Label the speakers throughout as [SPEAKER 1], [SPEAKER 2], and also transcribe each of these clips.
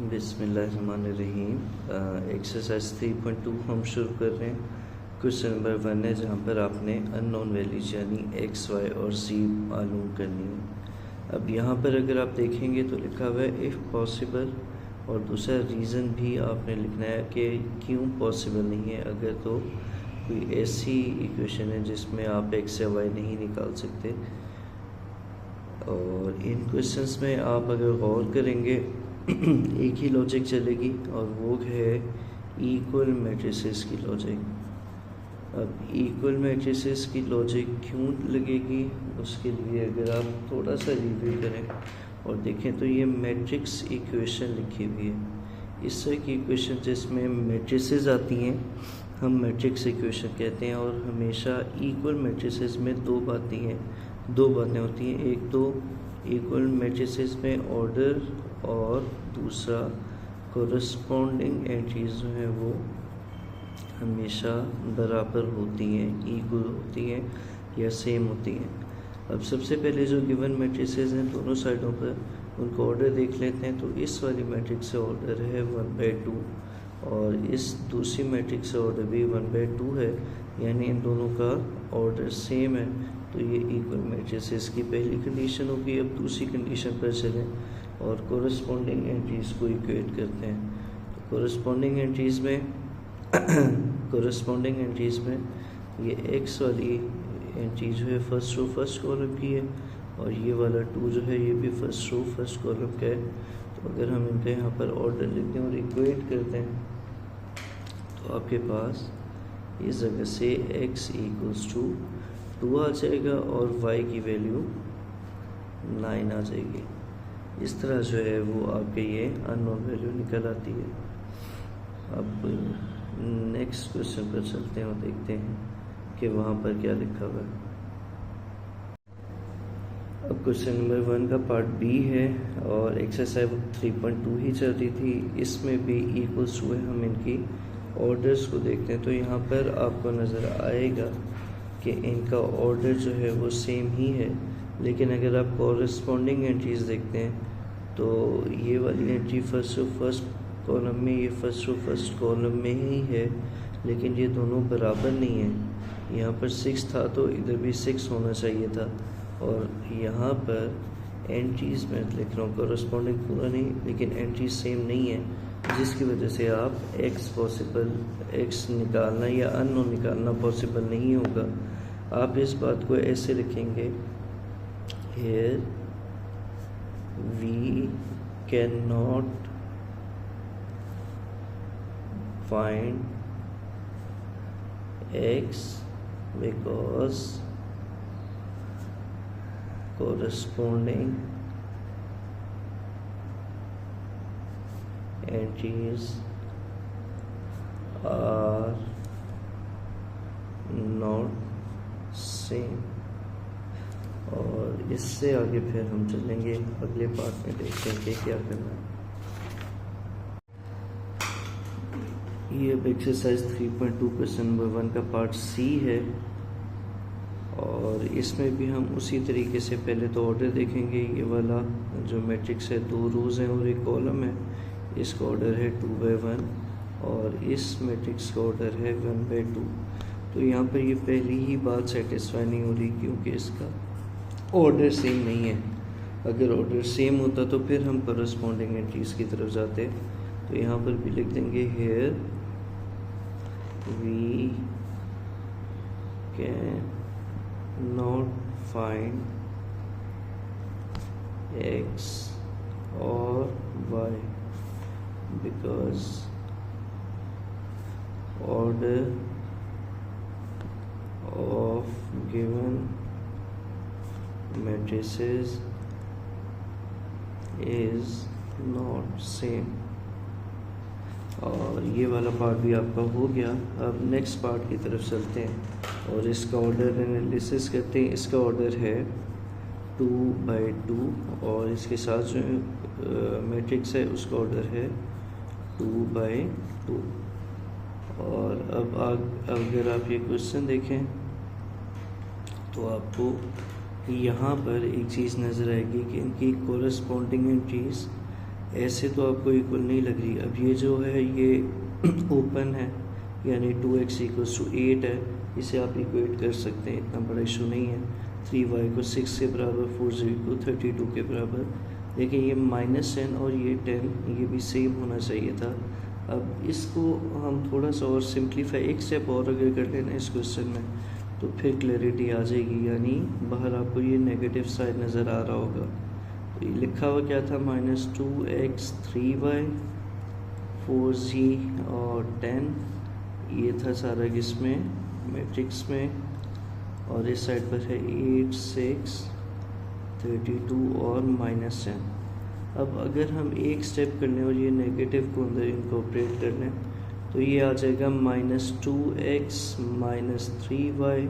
[SPEAKER 1] बिस्मिल्लाहिर्रहमानिर्रहीम। एक्सरसाइज 3.2 हम शुरू कर रहे हैं। क्वेश्चन नंबर 1 है जहाँ पर आपने अननोन वैल्यूज यानी एक्स वाई और सी मालूम करनी है। अब यहाँ पर अगर आप देखेंगे तो लिखा हुआ है इफ़ पॉसिबल, और दूसरा रीज़न भी आपने लिखना है कि क्यों पॉसिबल नहीं है। अगर तो कोई ऐसी इक्वेशन है जिसमें आप एक्स या वाई नहीं निकाल सकते। और इन क्वेश्चंस में आप अगर गौर करेंगे एक ही लॉजिक चलेगी और वो है इक्वल मैट्रिसेस की लॉजिक। अब इक्वल मैट्रिसेस की लॉजिक क्यों लगेगी, उसके लिए अगर आप थोड़ा सा रिव्यू करें और देखें तो ये मैट्रिक्स इक्वेशन लिखी हुई है। इस तरह की इक्वेशन जिसमें मैट्रिसेस आती हैं हम मैट्रिक्स इक्वेशन कहते हैं। और हमेशा इक्वल मैट्रिसेस में दो बातें होती हैं। एक तो इक्वल मैट्रिसेस में ऑर्डर और दूसरा कोरस्पॉन्डिंग एंट्रीज जो हैं वो हमेशा बराबर होती हैं, इक्वल होती हैं या सेम होती हैं। अब सबसे पहले जो गिवन मैट्रिसेस हैं दोनों साइडों पर उनको ऑर्डर देख लेते हैं। तो इस वाली मैट्रिक्स से ऑर्डर है 1/2 और इस दूसरी मैट्रिक्स से ऑर्डर भी 1/2 है, यानी इन दोनों का ऑर्डर सेम है। तो ये इक्वल मैट्रिसेस की पहली कंडीशन होगी। अब दूसरी कंडीशन पर चलें और कोरस्पॉन्डिंग एंट्रीज़ को इक्वेट करते हैं। तो कोरस्पॉन्डिंग एंट्रीज़ में ये एक्स वाली एंट्री जो है फर्स्ट रो फर्स्ट कॉलम की है और ये वाला 2 जो है ये भी फर्स्ट रो फर्स्ट कॉलम का है। तो अगर हम इनका यहाँ पर ऑर्डर लिखते हैं और इक्वेट करते हैं तो आपके पास इस जगह से x = 2 आ जाएगा और y की वैल्यू 9 आ जाएगी। इस तरह जो है वो आपके ये अननोन वैल्यू निकल आती है। अब नेक्स्ट क्वेश्चन पर चलते हैं और देखते हैं कि वहाँ पर क्या लिखा हुआ है। अब क्वेश्चन नंबर 1 का पार्ट बी है और एक्सरसाइज 3.2 ही चल रही थी। इसमें भी इक्वल्स हुए, हम इनकी ऑर्डर्स को देखते हैं। तो यहाँ पर आपको नज़र आएगा कि इनका ऑर्डर जो है वो सेम ही है, लेकिन अगर आप कॉरस्पॉन्डिंग एंट्रीज देखते हैं तो ये वाली entry first row first column में, ये फर्स्ट रो फर्स्ट कॉलम में ही है, लेकिन ये दोनों बराबर नहीं है। यहाँ पर 6 था तो इधर भी 6 होना चाहिए था। और यहाँ पर एंट्रीज में लिख रहा हूँ कॉरस्पॉन्डिंग पूरा नहीं, लेकिन एंट्रीज सेम नहीं है, जिसकी वजह से आप एक्स निकालना या अननोन निकालना पॉसिबल नहीं होगा। आप इस बात को ऐसे लिखेंगे, here we cannot find x because corresponding entries are not same। और इससे आगे फिर हम चलेंगे अगले पार्ट में, देखते हैं कि क्या करना है। ये अब एक्सरसाइज 3.2 क्वेश्चन नंबर 1 का पार्ट सी है और इसमें भी हम उसी तरीके से पहले तो ऑर्डर देखेंगे। ये वाला जो मैट्रिक्स है 2 रोज़ हैं और एक कॉलम है, इसका ऑर्डर है 2/1 और इस मैट्रिक्स का ऑर्डर है 1/2। तो यहाँ पर ये पहली ही बात सेटिस्फाई नहीं हो रही क्योंकि इसका ऑर्डर सेम नहीं है। अगर ऑर्डर सेम होता तो फिर हम कॉरस्पॉन्डिंग एंट्रीज की तरफ जाते। तो यहाँ पर भी लिख देंगे here we can not find x or y because order of given matrices is not same। और ये वाला पार्ट भी आपका हो गया। अब नेक्स्ट पार्ट की तरफ चलते हैं और इसका ऑर्डर एनालिसिस करते हैं। इसका ऑर्डर है 2/2 और इसके साथ जो मैट्रिक्स है उसका ऑर्डर है 2/2। और अब अगर आप ये क्वेश्चन देखें तो आपको यहाँ पर एक चीज़ नज़र आएगी कि इनकी कोरस्पॉन्डिंग एंट्रीज ऐसे तो आपको इक्वल नहीं लग रही। अब ये जो है ये ओपन है, यानी 2x = 8 है, इसे आप इक्वेट कर सकते हैं, इतना बड़ा इशू नहीं है। 3y को 6 के बराबर, 4z को 32 के बराबर। देखिए ये -10 और ये 10 ये भी सेम होना चाहिए था। अब इसको हम थोड़ा सा और सिंप्लीफाई, एक स्टेप और अगर कर लेना इस क्वेश्चन में, तो फिर क्लैरिटी आ जाएगी। यानी बाहर आपको ये नेगेटिव साइड नज़र आ रहा होगा। तो ये लिखा हुआ क्या था, -2x 3y 4z और 10, ये था सारा इसमें मैट्रिक्स में, और इस साइड पर है 8 6 32 और -10। अब अगर हम एक स्टेप कर लें और ये नेगेटिव को अंदर इनकॉर्पोरेट कर लें, तो ये आ जाएगा -2x -3y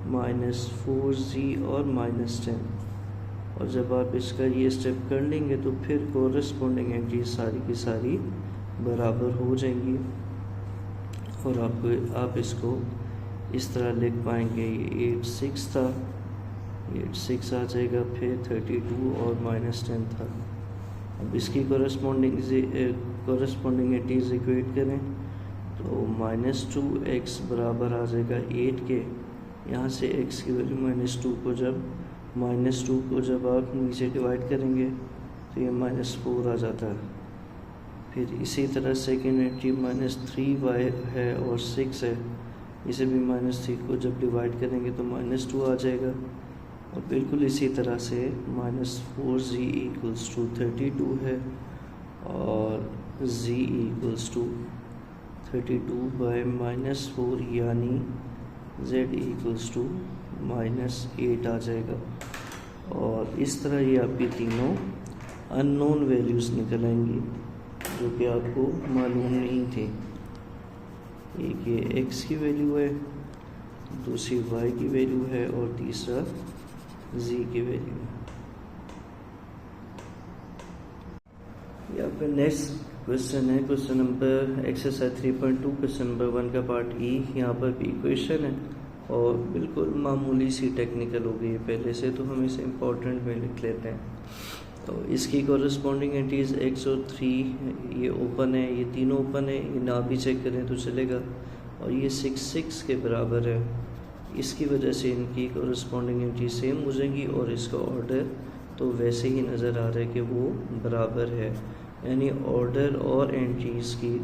[SPEAKER 1] -4z और -10। और जब आप इसका ये स्टेप कर लेंगे तो फिर कोरस्पॉन्डिंग एंट्रीज सारी की सारी बराबर हो जाएंगी, और आप इसको इस तरह लिख पाएंगे। ये 8 6 था, 8 6 आ जाएगा, फिर 32 और -10 था। अब इसकी कोरस्पॉन्डिंग एंट्रीज इक्वेट करें तो -2x बराबर आ जाएगा 8 के, यहाँ से x की वैल्यू -2 को जब आप नीचे डिवाइड करेंगे तो ये -4 आ जाता है। फिर इसी तरह सेकेंड एंट्री -3y है और 6 है, इसे भी -3 को जब डिवाइड करेंगे तो -2 आ जाएगा। और बिल्कुल इसी तरह से -4z = 32 है, और z = 32/-4, यानी z = -8 आ जाएगा। और इस तरह ये आपकी तीनों अननोन वैल्यूज़ निकल आएंगी जो कि आपको मालूम नहीं थी। एक ये x की वैल्यू है, दूसरी y की वैल्यू है, और तीसरा z की वैल्यू है। यहाँ पे नेक्स्ट क्वेश्चन है, question number exercise 3.2, question number 1 का पार्ट ई। यहाँ पर भी इक्वेशन है और बिल्कुल मामूली सी टेक्निकल हो गई है पहले से, तो हम इसे इम्पोर्टेंट में लिख लेते हैं। तो इसकी कॉरस्पॉन्डिंग एंट्रीज x और 3 ये ओपन है, ये तीनों ओपन है, ये ना भी चेक करें तो चलेगा, और ये 6 6 के बराबर है। इसकी वजह से इनकी कॉरस्पॉन्डिंग एंट्री सेम हो जाएंगी, और इसका ऑर्डर तो वैसे ही नज़र आ रहा है कि वो बराबर है, यानी ऑर्डर और एंट्रीज़ की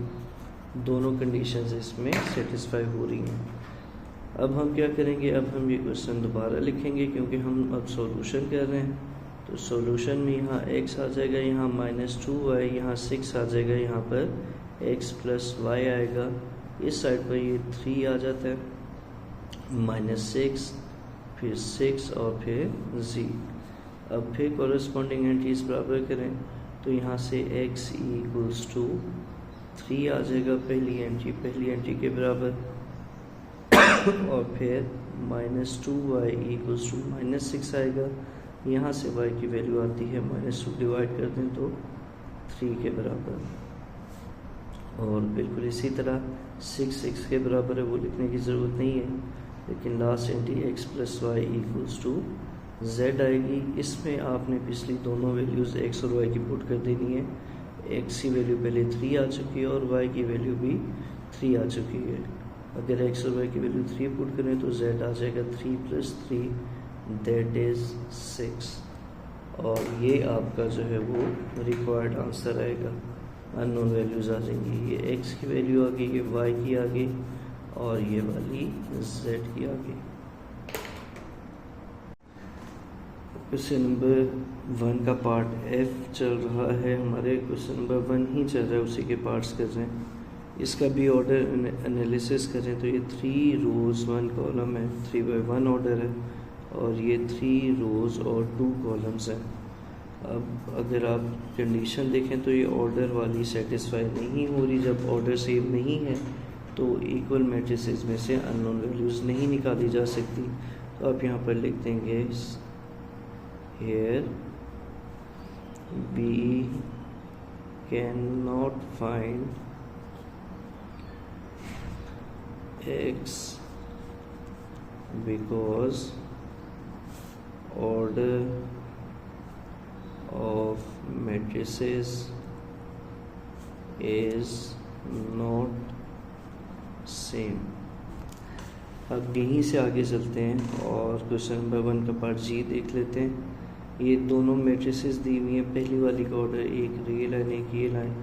[SPEAKER 1] दोनों कंडीशंस इसमें सेटिस्फाई हो रही हैं। अब हम क्या करेंगे, अब हम ये क्वेश्चन दोबारा लिखेंगे क्योंकि हम अब सॉल्यूशन कर रहे हैं। तो सॉल्यूशन में यहाँ x आ जाएगा, यहाँ -2y, यहाँ 6 आ जाएगा, यहाँ पर x + y आएगा, इस साइड पर ये 3 आ जाता है, -6 फिर 6 और फिर z। अब फिर कॉरस्पॉन्डिंग एंट्रीज बराबर करें तो यहाँ से x = 3 आ जाएगा पहली एंट्री के बराबर, और फिर -2y = -6 आएगा, यहाँ से y की वैल्यू आती है -2 डिवाइड कर दें तो 3 के बराबर। और बिल्कुल इसी तरह 6 6 के बराबर है, वो लिखने की ज़रूरत नहीं है, लेकिन last entry x + y = z आएगी। इसमें आपने पिछली दोनों वैल्यूज़ x और y की पुट कर देनी है। x की वैल्यू पहले 3 आ चुकी है और y की वैल्यू भी 3 आ चुकी है। अगर x और y की वैल्यू 3 पुट करें तो z आ जाएगा 3 + 3 दैट इज़ 6, और ये आपका जो है वो रिक्वायर्ड आंसर आएगा। अननोन वैल्यूज़ आ जाएंगी, ये x की वैल्यू आ गई, ये y की आ गई, और ये वाली z की आ गई। क्वेश्चन नंबर 1 का पार्ट f चल रहा है, हमारे क्वेश्चन नंबर 1 ही चल रहा है, उसी के पार्ट्स कर रहे हैं। इसका भी ऑर्डर एनालिसिस करें तो ये 3 रोज़ 1 कॉलम है, 3/1 ऑर्डर है, और ये 3 रोज़ और 2 कॉलम्स हैं। अब अगर आप कंडीशन देखें तो ये ऑर्डर वाली सेटिस्फाई नहीं हो रही। जब ऑर्डर सेम नहीं है तो इक्वल मैट्रिसेस में से अननोन वैल्यूज़ नहीं निकाली जा सकती। तो आप यहाँ पर लिख देंगे here we cannot find x because order of matrices is not same. अब यहीं से आगे चलते हैं और क्वेश्चन नंबर 1 का पार्ट जी देख लेते हैं। ये दोनों मैट्रिसेस दी हुई हैं, पहली वाली का ऑर्डर एक ये लाइन एक ये लाइन,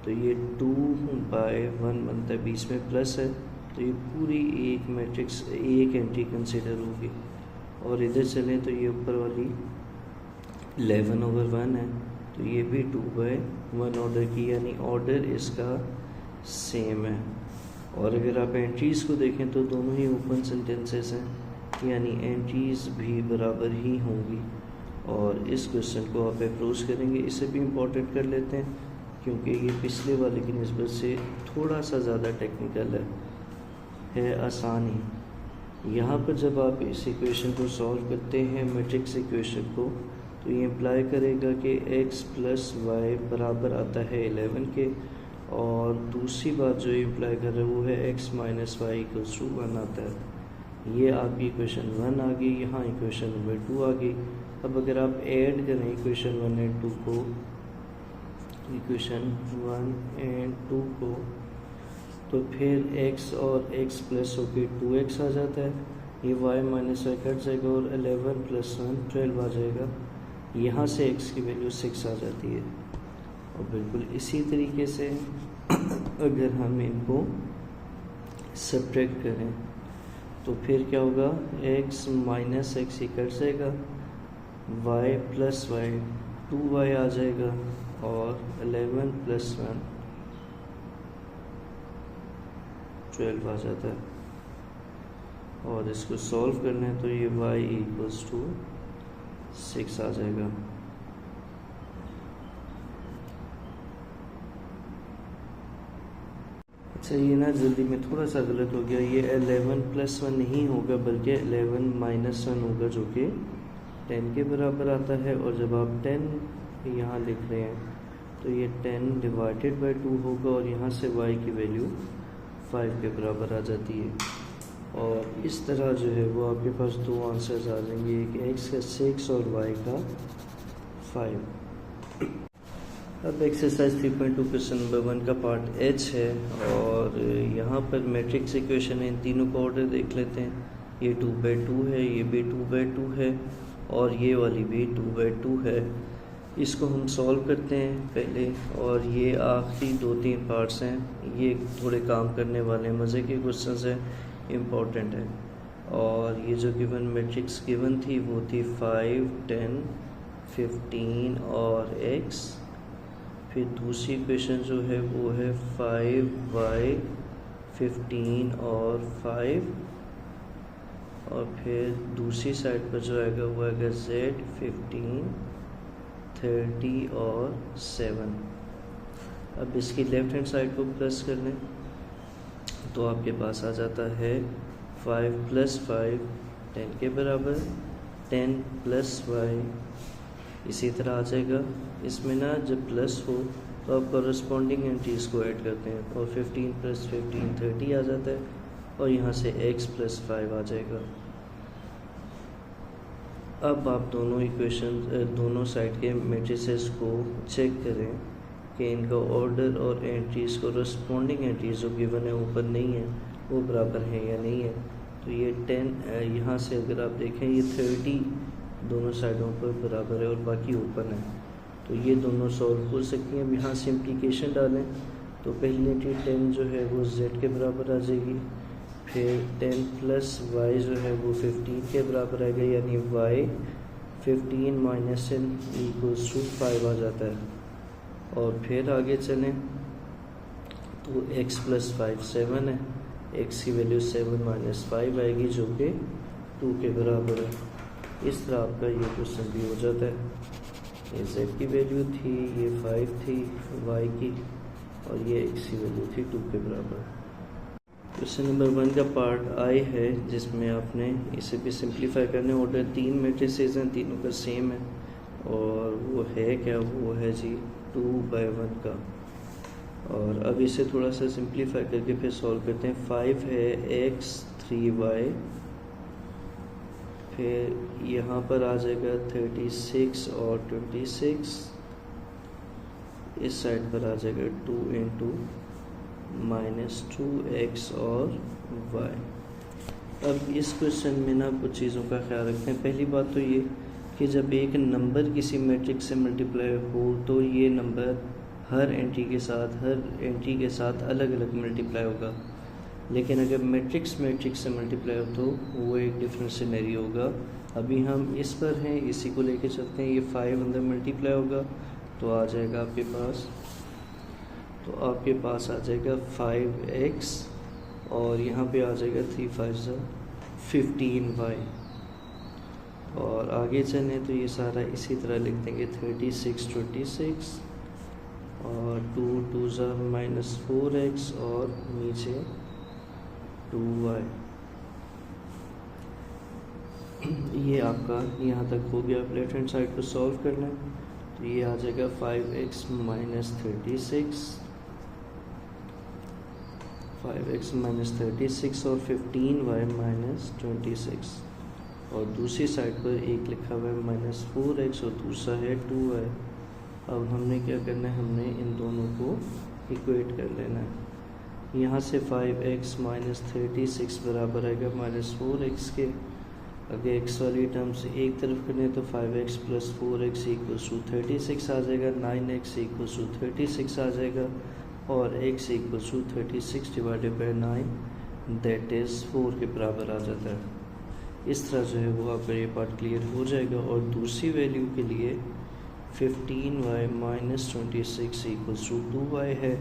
[SPEAKER 1] तो ये 2/1 बनता है, बीच में प्लस है, तो ये पूरी एक मैट्रिक्स एक एंट्री कंसिडर होगी। और इधर चलें तो ये ऊपर वाली 11/1 है, तो ये भी 2/1 ऑर्डर की, यानी ऑर्डर इसका सेम है। और अगर आप एंट्रीज़ को देखें तो दोनों ही ओपन सेंटेंसेस हैं, यानी एंट्रीज़ भी बराबर ही होंगी। और इस क्वेश्चन को आप अप्रोच करेंगे, इसे भी इम्पोर्टेंट कर लेते हैं क्योंकि ये पिछले वाले की निस्बत से थोड़ा सा ज़्यादा टेक्निकल है आसान ही। यहाँ पर जब आप इस इक्वेशन को सॉल्व करते हैं मैट्रिक्स इक्वेशन को, तो ये इम्प्लाई करेगा कि x + y बराबर आता है 11 के, और दूसरी बात जो इम्प्लाई कर रहा है वो है x - y = 1 आता है। ये आपकी इक्वेशन 1 आ गई, यहाँ इक्वेशन नंबर 2 आ गई। अब अगर आप ऐड करें इक्वेशन 1 और 2 को, इक्वेशन 1 और 2 को, तो फिर x और x प्लस होकर 2x आ जाता है, ये y - y कट जाएगा और 11 + 1 12 आ जाएगा। यहाँ से x की वैल्यू 6 आ जाती है। और बिल्कुल इसी तरीके से अगर हम इनको सब्ट्रैक्ट करें तो फिर क्या होगा, x - x ही कट जाएगा, y + y 2y आ जाएगा, और 11 + 1 12 आ जाता है। और इसको सॉल्व करना है तो ये y = 6 आ जाएगा। अच्छा, ये ना जल्दी में थोड़ा सा गलत हो गया, ये 11 + 1 नहीं होगा बल्कि 11 - 1 होगा, जो कि 10 के बराबर आता है। और जब आप 10 यहाँ लिख रहे हैं तो ये 10 ÷ 2 होगा, और यहाँ से y की वैल्यू 5 के बराबर आ जाती है। और इस तरह जो है वो आपके पास दो आंसर्स आ जाएंगे, एक x का 6 और y का 5। अब एक्सरसाइज 3.2 क्वेश्चन नंबर 1 का पार्ट एच है, और यहाँ पर मैट्रिक्स इक्वेशन है, इन तीनों का ऑर्डर देख लेते हैं। ये 2/2 है, ये भी 2/2 है, और ये वाली भी 2/2 है। इसको हम सॉल्व करते हैं पहले, और ये आखिरी 2-3 पार्ट्स हैं, ये थोड़े काम करने वाले मज़े के क्वेश्चन हैं, इम्पॉर्टेंट है। और ये जो गिवन मैट्रिक्स गिवन थी वो थी 5, 10, 15 और x। फिर दूसरी इक्वेशन जो है वो है 5y 15 और 5, और फिर दूसरी साइड पर जो आएगा वो आएगा z 15 30 और 7। अब इसकी लेफ्ट हैंड साइड को प्लस कर लें तो आपके पास आ जाता है 5 + 5 10 के बराबर, 10 + y इसी तरह आ जाएगा। इसमें ना जब प्लस हो तो आप कॉरस्पॉन्डिंग एंट्रीज़ को ऐड करते हैं, और 15 + 15 30 आ जाता है, और यहाँ से x + 5 आ जाएगा। अब आप दोनों इक्वेशन दोनों साइड के मैट्रिसेस को चेक करें कि इनका ऑर्डर और एंट्रीज़ कॉरस्पॉन्डिंग एंट्रीज़ जो गिवन है ऊपर नहीं है वो बराबर हैं या नहीं है। तो ये 10 यहाँ से अगर आप देखें ये 30 दोनों साइडों पर बराबर है और बाकी ओपन है, तो ये दोनों सॉल्व हो सकती हैं। अब यहाँ से इम्प्लीकेशन डालें तो पहली एंट्री 10 जो है वो z के बराबर आ जाएगी, फिर 10 + y जो है वो 15 के बराबर आएगा, यानी y 15 - 10 = 5 आ जाता है। और फिर आगे चलें तो x + 5 7 है, x की वैल्यू 7 - 5 आएगी जो कि 2 के बराबर है। इस तरह आपका ये क्वेश्चन भी हो जाता है। ये z की वैल्यू थी, ये 5 थी y की, और ये x की वैल्यू थी 2 के बराबर। क्वेश्चन नंबर 1 का पार्ट आई है जिसमें आपने इसे भी सिंप्लीफाई करने, ऑर्डर 3 मैट्रिसेस हैं, तीनों का सेम है, और वो है क्या, वो है जी 2/1 का। और अब इसे थोड़ा सा सिंप्लीफाई करके फिर सॉल्व करते हैं। 5 है x 3y, फिर यहाँ पर आ जाएगा 36 और 26, इस साइड पर आ जाएगा 2 इंटू -2x और y। अब इस क्वेश्चन में ना कुछ चीज़ों का ख्याल रखते हैं। पहली बात तो ये कि जब एक नंबर किसी मैट्रिक्स से मल्टीप्लाई हो तो ये नंबर हर एंट्री के साथ अलग अलग मल्टीप्लाई होगा, लेकिन अगर मैट्रिक्स से मल्टीप्लाई हो तो वो एक डिफरेंट सिनेरियो होगा। अभी हम इस पर हैं, इसी को लेके चलते हैं। ये 5 अंदर मल्टीप्लाई होगा तो आ जाएगा आपके पास आ जाएगा 5x और यहाँ पे आ जाएगा 3 5 15y। और आगे चलें तो ये सारा इसी तरह लिख देंगे 36 26 और 2 2 -4x और नीचे 2y। ये आपका यहाँ तक हो गया। आप लेफ्ट हैंड साइड को सॉल्व कर लें तो ये आ जाएगा 5x -36 और 15y -26 और दूसरी साइड पर एक लिखा हुआ है -4x और दूसरा है 2y। अब हमने क्या करना है, हमने इन दोनों को इक्वेट कर लेना है। यहाँ से 5x -36 बराबर आएगा -4x के। अगर x वाली टर्म से एक तरफ करें तो 5x + 4x = 36 आ जाएगा, 9x = 36 आ जाएगा और x = 36 / 9 दैट इज़ 4 के बराबर आ जाता है। इस तरह जो है वो आपका ये पार्ट क्लियर हो जाएगा। और दूसरी वैल्यू के लिए 15y -26 = 2y है।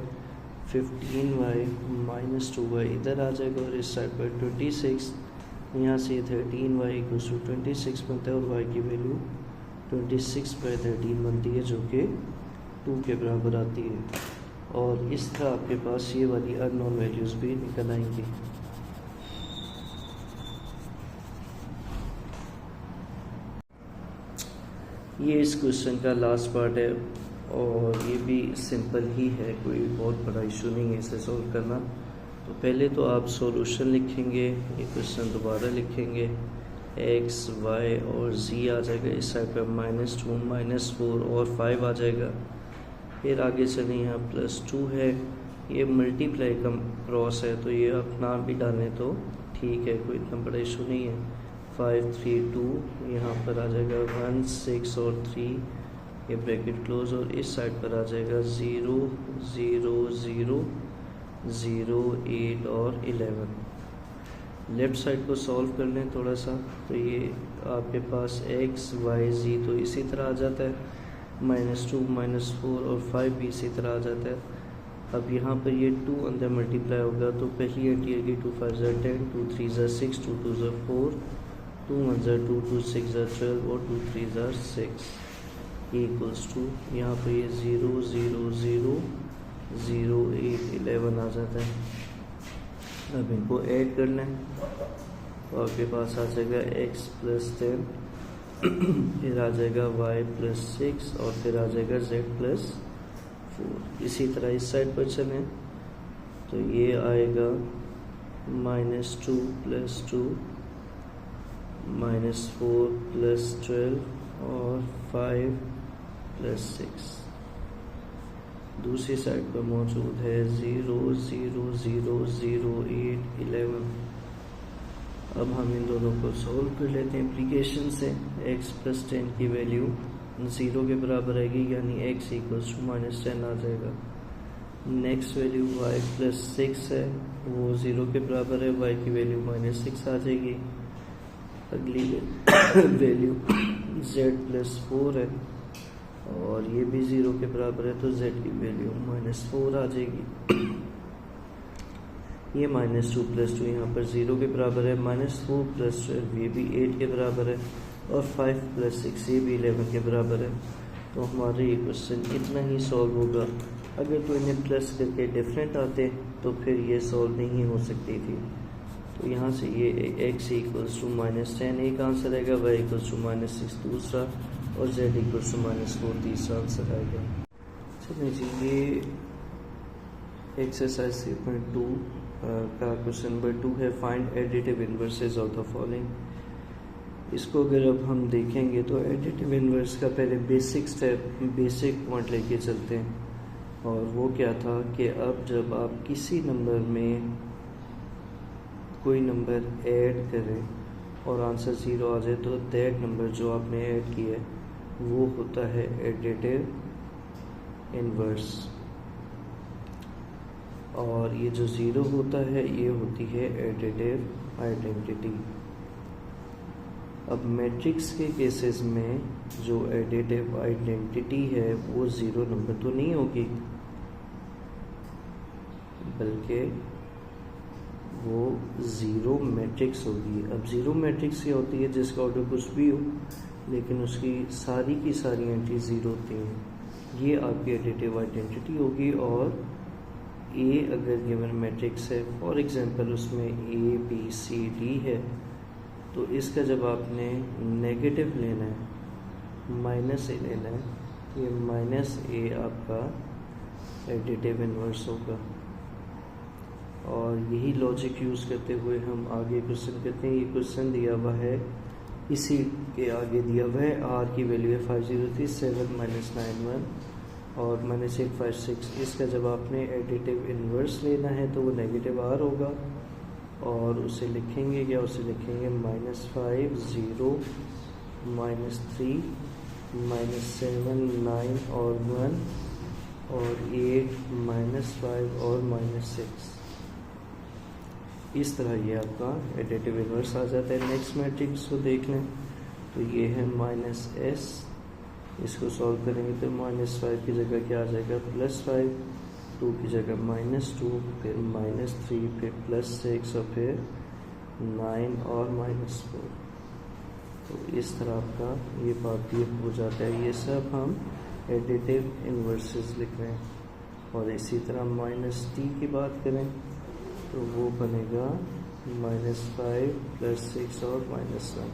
[SPEAKER 1] 15y -2y इधर आ जाएगा और इस साइड पर 26, यहाँ से 13y = 26 बनता है और y की वैल्यू 26/13 बनती है जो कि 2 के बराबर आती है। और इस तरह आपके पास ये वाली अननोन वैल्यूज़ भी निकल आएंगी। ये इस क्वेश्चन का लास्ट पार्ट है और ये भी सिंपल ही है, कोई बहुत बड़ा इशू नहीं है इसे सॉल्व करना। तो पहले तो आप सॉल्यूशन लिखेंगे, ये क्वेश्चन दोबारा लिखेंगे, x y और z आ जाएगा। इस साइड पर -2 -4 और 5 आ जाएगा। फिर आगे चलें, यहाँ +2 है, ये मल्टीप्लाई का क्रॉस है तो ये आप नाम भी डालें तो ठीक है, कोई इतना बड़ा इशू नहीं है। 5 3 2 यहाँ पर आ जाएगा 1 6 और 3, ये ब्रैकेट क्लोज और इस साइड पर आ जाएगा 0 0 0 0 8 और 11। लेफ़्ट साइड को सॉल्व कर लें थोड़ा सा तो ये आपके पास x y z तो इसी तरह आ जाता है, -2 -4 और 5 भी इसी तरह आ जाता है। अब यहाँ पर ये 2 अंदर मल्टीप्लाई होगा तो पहली एंट्री आएगी 2 5 10, 2 3 6, 2 2 4, 2 1 2, 2 6 12 और 2 3 6 = यहाँ पर ये 0 0 0 0 8 11 आ जाता है। अब इनको ऐड कर लें तो आपके पास आ जाएगा x + 10 फिर आ जाएगा y + 6 और फिर आ जाएगा z + 4। इसी तरह इस साइड पर चलें तो ये आएगा -2 + 2 -4 + 12 और 5 + 6। दूसरी साइड पर मौजूद है 0 0 0 0 8 11। अब हम इन दोनों को सॉल्व कर लेते हैं एप्लीकेशन से। x + 10 की वैल्यू 0 के बराबर आएगी, यानी x = -10 आ जाएगा। नेक्स्ट वैल्यू y + 6 है, वो 0 के बराबर है, y की वैल्यू -6 आ जाएगी। अगली वैल्यू z + 4 है और ये भी 0 के बराबर है तो z की वैल्यू -4 आ जाएगी। ये -2 + 2 यहाँ पर 0 के बराबर है, -4 + 12 ये भी 8 के बराबर है और 5 + 6 ये भी 11 के बराबर है। तो हमारे ये क्वेश्चन इतना ही सॉल्व होगा। अगर तो इन्हें प्लस करके डिफरेंट आते तो फिर ये सॉल्व नहीं हो सकती थी। तो यहाँ से ये x = -10 एक आंसर आएगा, y = -6 दूसरा और z = -4 तीसरा आंसर आएगा। चलिए जी, ये एक्सरसाइज 3.2 का क्वेश्चन नंबर 2 है, find additive inverses of the following. इसको अगर अब हम देखेंगे तो एडिटिव इन्वर्स का पहले बेसिक स्टेप, बेसिक पॉइंट लेके चलते हैं। और वो क्या था कि अब जब आप किसी नंबर में कोई नंबर ऐड करें और आंसर 0 आ जाए तो दैट नंबर जो आपने ऐड किया है वो होता है एडिटिव इनवर्स, और ये जो 0 होता है ये होती है एडिटिव आइडेंटिटी। अब मैट्रिक्स के केसेस में जो एडिटिव आइडेंटिटी है वो 0 नंबर तो नहीं होगी, बल्कि वो 0 मैट्रिक्स होगी। अब 0 मैट्रिक्स क्या होती है? जिसका ऑर्डर कुछ भी हो लेकिन उसकी सारी की सारी एंट्री 0 होती हैं, ये आपकी एडिटिव आइडेंटिटी होगी। और ए अगर गिवन मैट्रिक्स है, फॉर एग्जांपल उसमें ए बी सी डी है, तो इसका जब आपने नेगेटिव लेना है, माइनस ए लेना है, ये माइनस ए आपका एडिटिव इनवर्स होगा। और यही लॉजिक यूज़ करते हुए हम आगे क्वेश्चन करते हैं। ये क्वेश्चन दिया हुआ है, इसी के आगे दिया हुआ है आर की वैल्यू है 503 -91 और -856। इसका जब आपने एडिटिव इनवर्स लेना है तो वो नेगेटिव आर होगा, और उसे लिखेंगे क्या? उसे लिखेंगे -5 0 -3 -7 9 और 1 और 8 -5 और -6। इस तरह ये आपका एडिटिव इनवर्स आ जाता है। नेक्स्ट मैट्रिक्स को देख लें तो ये है -s, इसको सॉल्व करेंगे तो -5 की जगह क्या आ जाएगा? +5, 2 की जगह -2, फिर -3, फिर +6 और फिर 9 और -4। तो इस तरह आपका ये बात ये हो जाता है। ये सब हम एडिटिव इनवर्सेस लिख रहे हैं। और इसी तरह -t की बात करें तो वो बनेगा -5 +6 और -1।